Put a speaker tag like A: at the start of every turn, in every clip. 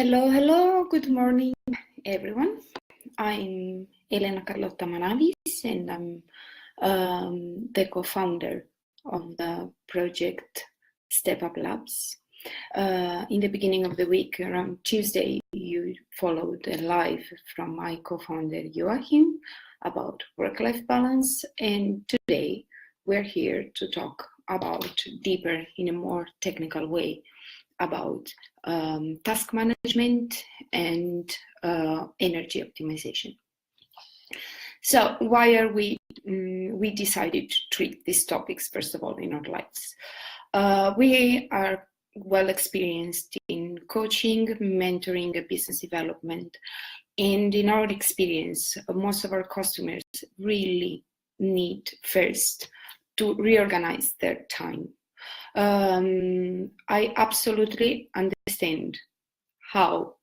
A: Hello, good morning, everyone. I'm Elena Carlotta Manavis, and I'm the co-founder of the project StepUpLabs. In the beginning of the week, around Tuesday, you followed a live from my co-founder Joachim about work-life balance, and today we're here to talk about deeper, in a more technical way, about task management and energy optimization. So why are we decided to treat these topics, first of all, in our lives? We are well experienced in coaching, mentoring, and business development. And in our experience, most of our customers really need first to reorganize their time. I absolutely understand how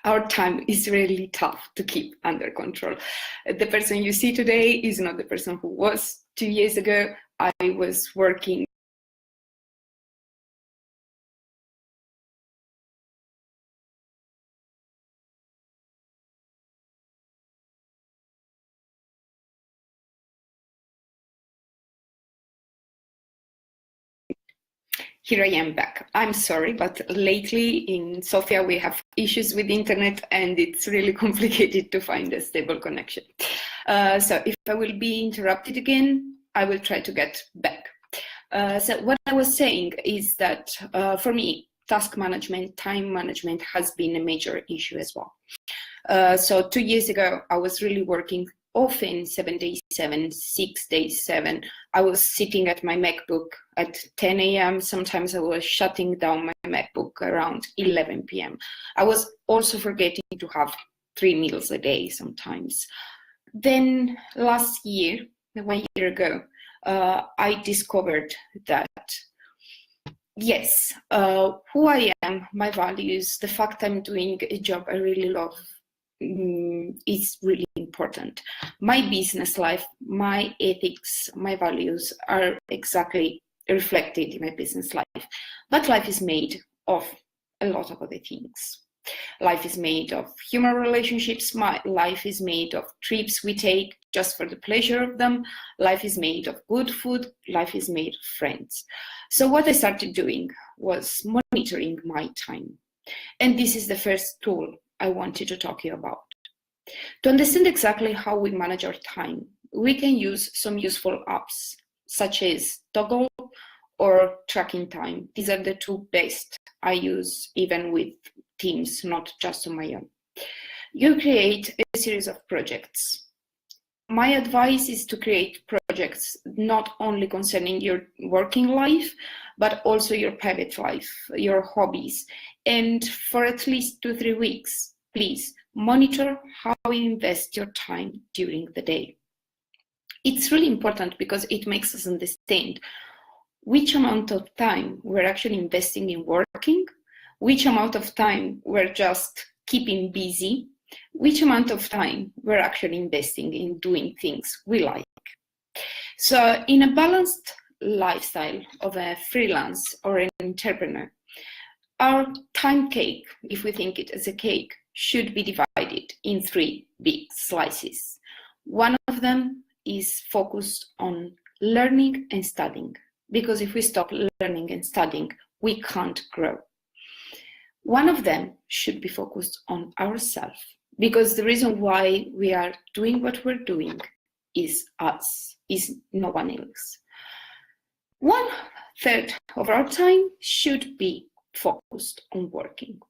A: our time is really tough to keep under control. The person you see today is not the person who was 2 years ago. I was working Here I am back. I'm sorry, but lately in Sofia we have issues with the internet and it's really complicated to find a stable connection. So if I will be interrupted again, I will try to get back. So what I was saying is that for me, task management, time management has been a major issue as well. So 2 years ago, I was really working often 7 days 7, 6 days 7. I was sitting at my MacBook at 10 a.m. Sometimes I was shutting down my MacBook around 11 p.m. I was also forgetting to have 3 meals a day sometimes. Then last year, 1 year ago, I discovered that yes, who I am, my values, the fact I'm doing a job I really love is really important. My business life, my ethics, my values are exactly reflected in my business life. But life is made of a lot of other things. Life is made of human relationships. My life is made of trips we take just for the pleasure of them. Life is made of good food. Life is made of friends. So what I started doing was monitoring my time. And this is the first tool I wanted to talk to you about. To understand exactly how we manage our time, we can use some useful apps such as Toggle or Tracking Time. These are the two best I use even with teams, not just on my own. You create a series of projects. My advice is to create projects not only concerning your working life, but also your private life, your hobbies. And for at least 2-3 weeks, please monitor how you invest your time during the day. It's really important because it makes us understand which amount of time we're actually investing in working, which amount of time we're just keeping busy, which amount of time we're actually investing in doing things we like. So in a balanced lifestyle of a freelance or an entrepreneur, our time cake, if we think it as a cake, should be divided in 3 big slices. One of them is focused on learning and studying, because if we stop learning and studying, we can't grow. One of them should be focused on ourselves, because the reason why we are doing what we're doing is us, is no one else. 1/3 of our time should be focused on working.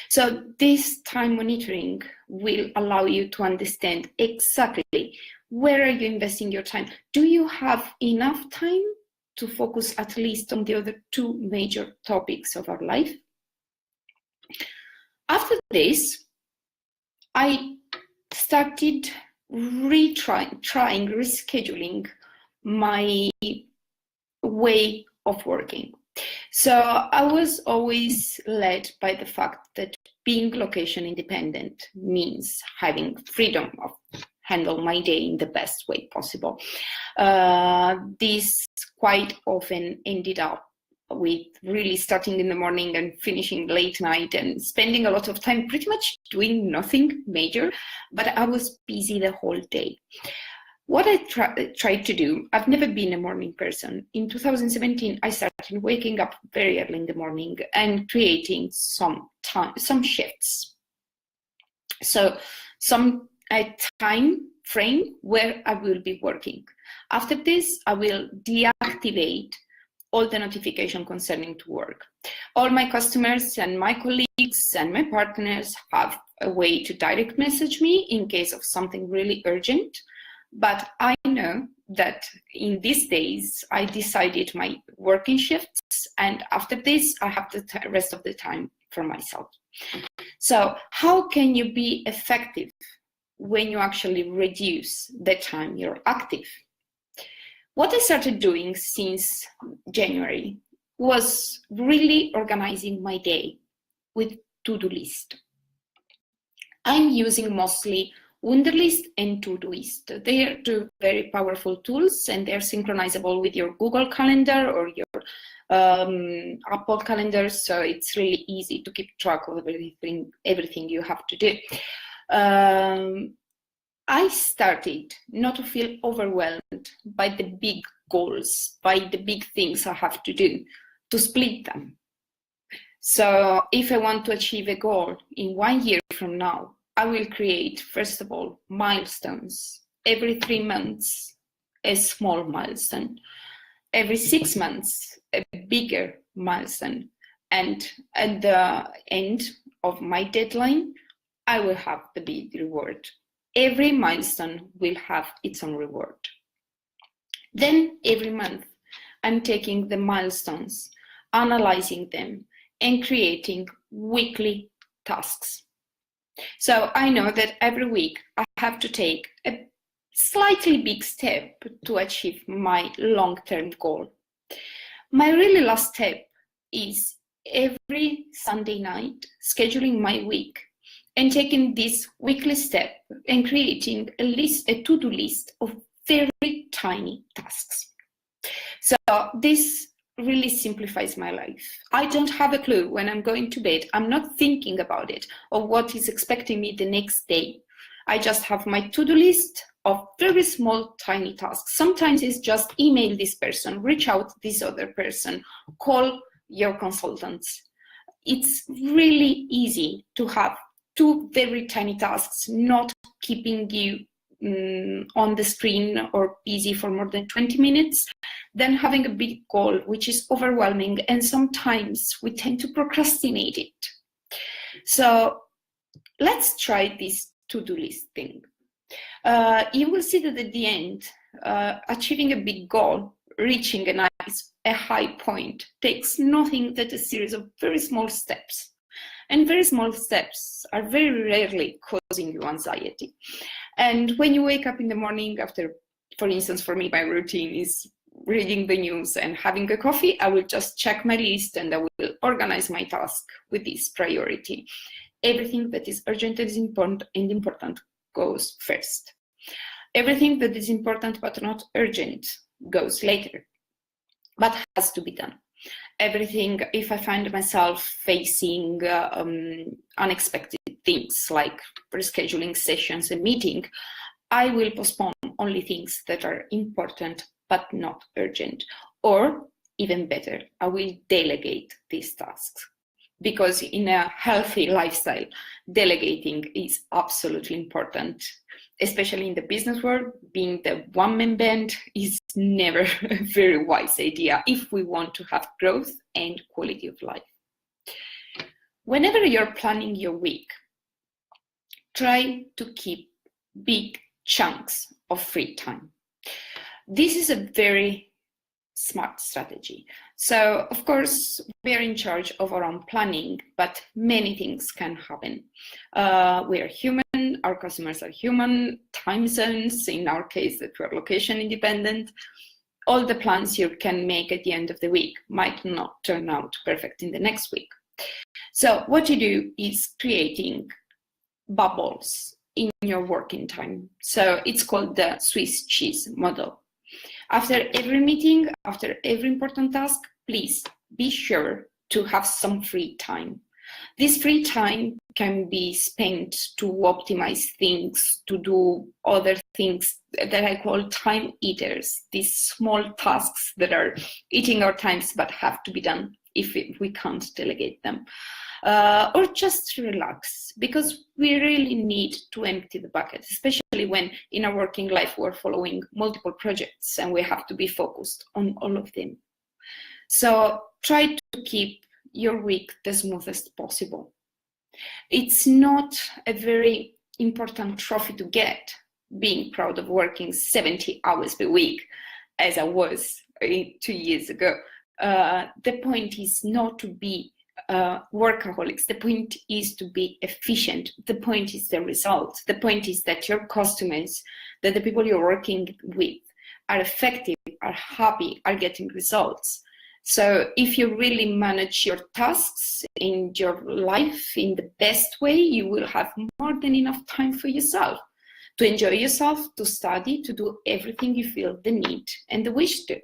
A: So this time monitoring will allow you to understand exactly where are you investing your time. Do you have enough time to focus at least on the other 2 major topics of our life? After this, I started rescheduling my way of working. So I was always led by the fact that being location independent means having freedom of handle my day in the best way possible. This quite often ended up with really starting in the morning and finishing late night and spending a lot of time pretty much doing nothing major, but I was busy the whole day. What I tried to do, I've never been a morning person. In 2017, I started waking up very early in the morning and creating some shifts. So some time frame where I will be working. After this, I will deactivate all the notification concerning to work. All my customers and my colleagues and my partners have a way to direct message me in case of something really urgent. But I know that in these days, I decided my working shifts, and after this, I have the rest of the time for myself. So how can you be effective when you actually reduce the time you're active? What I started doing since January was really organizing my day with to-do list. I'm using mostly Wunderlist and Todoist. They are two very powerful tools, and they're synchronizable with your Google Calendar or your Apple Calendar, so it's really easy to keep track of everything you have to do. I started not to feel overwhelmed by the big goals, by the big things I have to do, to split them. So if I want to achieve a goal in 1 year from now, I will create, first of all, milestones. Every 3 months, a small milestone. Every 6 months, a bigger milestone. And at the end of my deadline, I will have the big reward. Every milestone will have its own reward. Then every month, I'm taking the milestones, analyzing them, and creating weekly tasks. So I know that every week I have to take a slightly big step to achieve my long-term goal. My really last step is every Sunday night scheduling my week and taking this weekly step and creating a to-do list of very tiny tasks. So this really simplifies my life. I don't have a clue when I'm going to bed. I'm not thinking about it or what is expecting me the next day. I just have my to-do list of very small, tiny tasks. Sometimes it's just email this person, reach out to this other person, call your consultants. It's really easy to have 2 very tiny tasks, not keeping you on the screen or busy for more than 20 minutes, than having a big goal, which is overwhelming, and sometimes we tend to procrastinate it. So let's try this to-do list thing. You will see that at the end, achieving a big goal, reaching a high point, takes nothing but a series of very small steps. And very small steps are very rarely causing you anxiety. And when you wake up in the morning after, for instance, for me, my routine is reading the news and having a coffee, I will just check my list and I will organize my task with this priority. Everything that is urgent and important goes first. Everything that is important but not urgent goes later, but has to be done. Everything, if I find myself facing unexpected things like rescheduling sessions and meeting, I will postpone only things that are important but not urgent. Or even better, I will delegate these tasks. Because in a healthy lifestyle, delegating is absolutely important. Especially in the business world, being the one-man band is never a very wise idea if we want to have growth and quality of life. Whenever you're planning your week, try to keep big chunks of free time. This is a very smart strategy. So, of course, we're in charge of our own planning, but many things can happen. We are human, our customers are human, time zones, in our case, that we're location independent. All the plans you can make at the end of the week might not turn out perfect in the next week. So what you do is creating bubbles in your working time. So it's called the Swiss cheese model. After every meeting, after every important task, please be sure to have some free time. This free time can be spent to optimize things, to do other things that I call time eaters, these small tasks that are eating our times but have to be done if we can't delegate them. Or just relax, because we really need to empty the bucket, especially when in our working life we're following multiple projects and we have to be focused on all of them. So try to keep your week the smoothest possible. It's not a very important trophy to get, being proud of working 70 hours per week, as I was 2 years ago. The point is not to be workaholics. The point is to be efficient. The point is the result. The point is that your customers, that the people you're working with are effective, are happy, are getting results. So if you really manage your tasks in your life in the best way, you will have more than enough time for yourself, to enjoy yourself, to study, to do everything you feel the need and the wish to.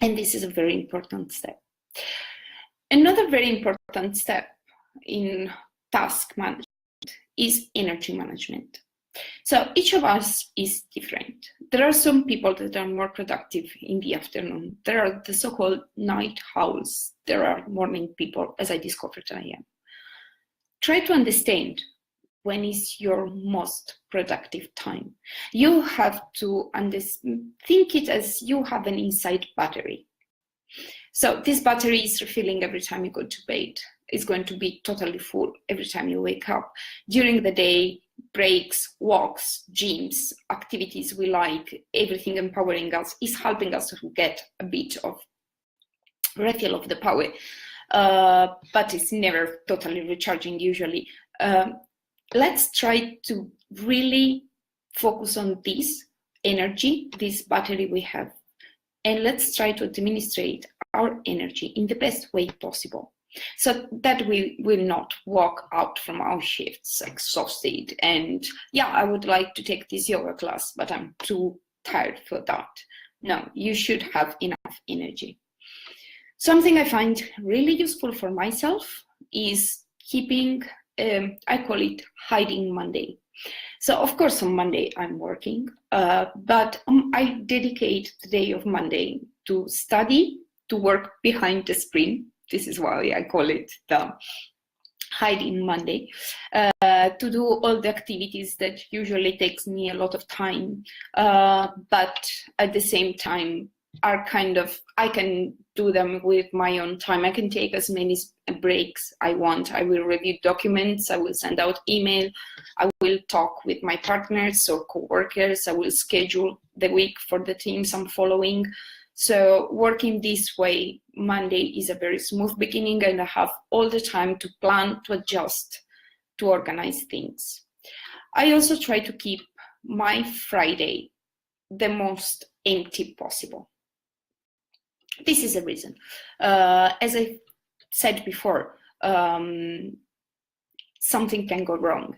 A: And this is a very important step. Another very important step in task management is energy management. So each of us is different. There are some people that are more productive in the afternoon. There are the so-called night owls. There are morning people, as I discovered I am. Try to understand when is your most productive time. You have to think it as you have an inside battery. So this battery is refilling every time you go to bed. It's going to be totally full every time you wake up. During the day, breaks, walks, gyms, activities we like, everything empowering us is helping us to get a bit of refill of the power, but it's never totally recharging usually. Let's try to really focus on this energy, this battery we have, and let's try to administrate our energy in the best way possible, so that we will not walk out from our shifts exhausted and, yeah, I would like to take this yoga class, but I'm too tired for that. No, you should have enough energy. Something I find really useful for myself is keeping, I call it hiding Monday. So of course on Monday I'm working, but I dedicate the day of Monday to study, to work behind the screen. This is why I call it the hiding Monday, to do all the activities that usually takes me a lot of time, but at the same time are kind of, I can do them with my own time. I can take as many breaks I want. I will review documents, I will send out email, I will talk with my partners or co-workers, I will schedule the week for the teams I'm following. So working this way, Monday is a very smooth beginning and I have all the time to plan, to adjust, to organize things. I also try to keep my Friday the most empty possible. This is a reason. As I said before, something can go wrong.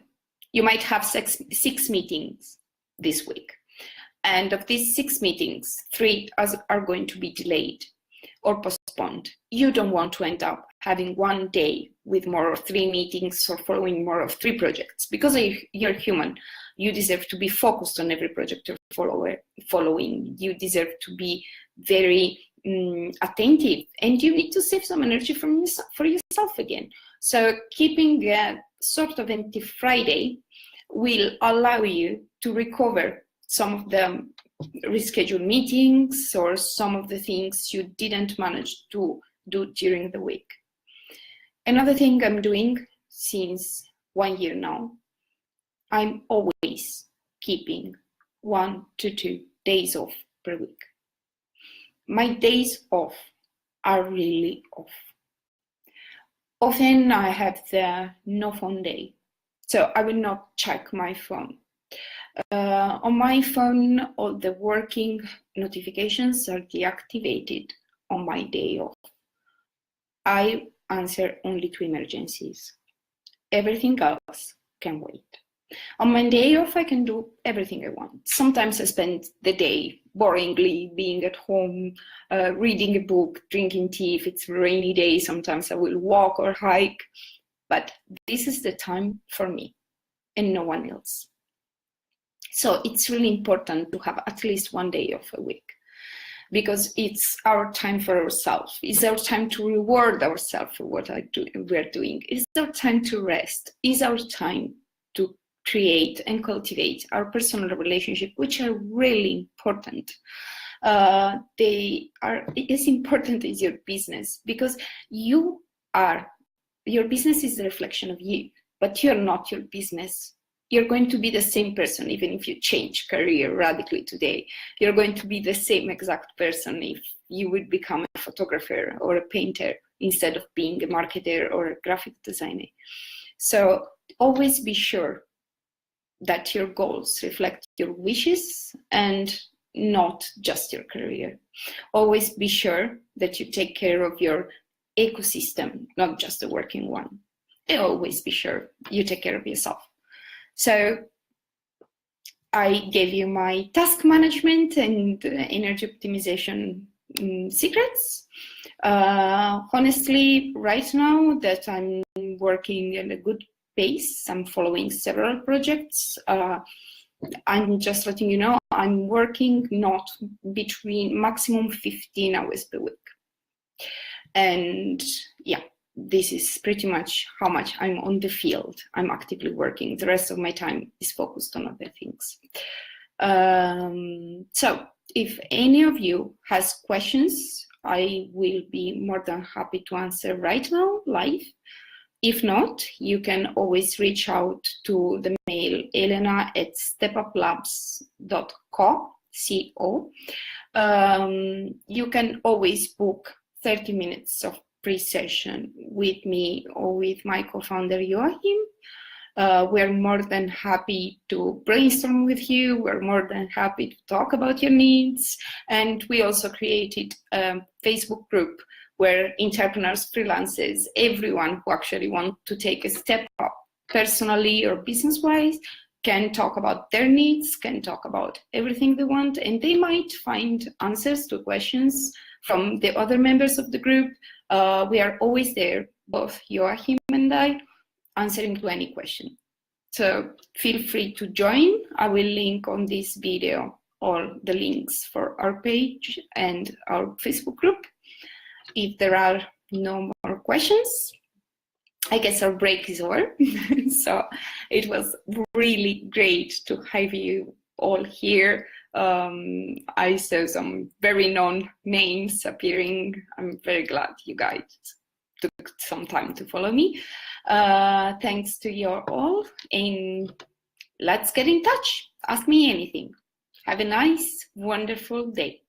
A: You might have six meetings this week. And of these 6 meetings, 3 are going to be delayed or postponed. You don't want to end up having one day with more of 3 meetings or following more of 3 projects. Because you're human, you deserve to be focused on every project you're following. You deserve to be very attentive, and you need to save some energy for yourself again. So keeping a sort of empty Friday will allow you to recover some of the rescheduled meetings or some of the things you didn't manage to do during the week. Another thing I'm doing since 1 year now, I'm always keeping 1 to 2 days off per week. My days off are really off. Often I have the no phone day, so I will not check my phone. On my phone, all the working notifications are deactivated on my day off. I answer only to emergencies. Everything else can wait. On my day off, I can do everything I want. Sometimes I spend the day boringly being at home, reading a book, drinking tea. If it's a rainy day, sometimes I will walk or hike. But this is the time for me and no one else. So it's really important to have at least one day of a week, because it's our time for ourselves. It's our time to reward ourselves for what we're doing. It's our time to rest. It's our time to create and cultivate our personal relationship, which are really important. They are as important as your business, because your business is a reflection of you, but you're not your business. You're going to be the same person even if you change career radically today. You're going to be the same exact person if you would become a photographer or a painter instead of being a marketer or a graphic designer. So always be sure that your goals reflect your wishes and not just your career. Always be sure that you take care of your ecosystem, not just the working one. And always be sure you take care of yourself. So I gave you my task management and energy optimization secrets. Honestly, right now that I'm working at a good pace, I'm following several projects. I'm just letting you know, I'm working not between maximum 15 hours per week. And yeah, this is pretty much how much I'm on the field. I'm actively working. The rest of my time is focused on other things. So if any of you has questions, I will be more than happy to answer right now, live. If not, you can always reach out to the mail elena@StepUpLabs.co. You can always book 30 minutes of pre-session with me or with my co-founder Joachim. We're more than happy to brainstorm with you. We're more than happy to talk about your needs. And we also created a Facebook group where entrepreneurs, freelancers, everyone who actually want to take a step up personally or business-wise can talk about their needs, can talk about everything they want, and they might find answers to questions from the other members of the group. We are always there, both Joachim and I, answering to any question. So feel free to join. I will link on this video all the links for our page and our Facebook group. If there are no more questions, I guess our break is over. So it was really great to have you all here. I saw some very known names appearing. I'm very glad you guys took some time to follow me. Thanks to you all, and let's get in touch. Ask me anything. Have a nice, wonderful day.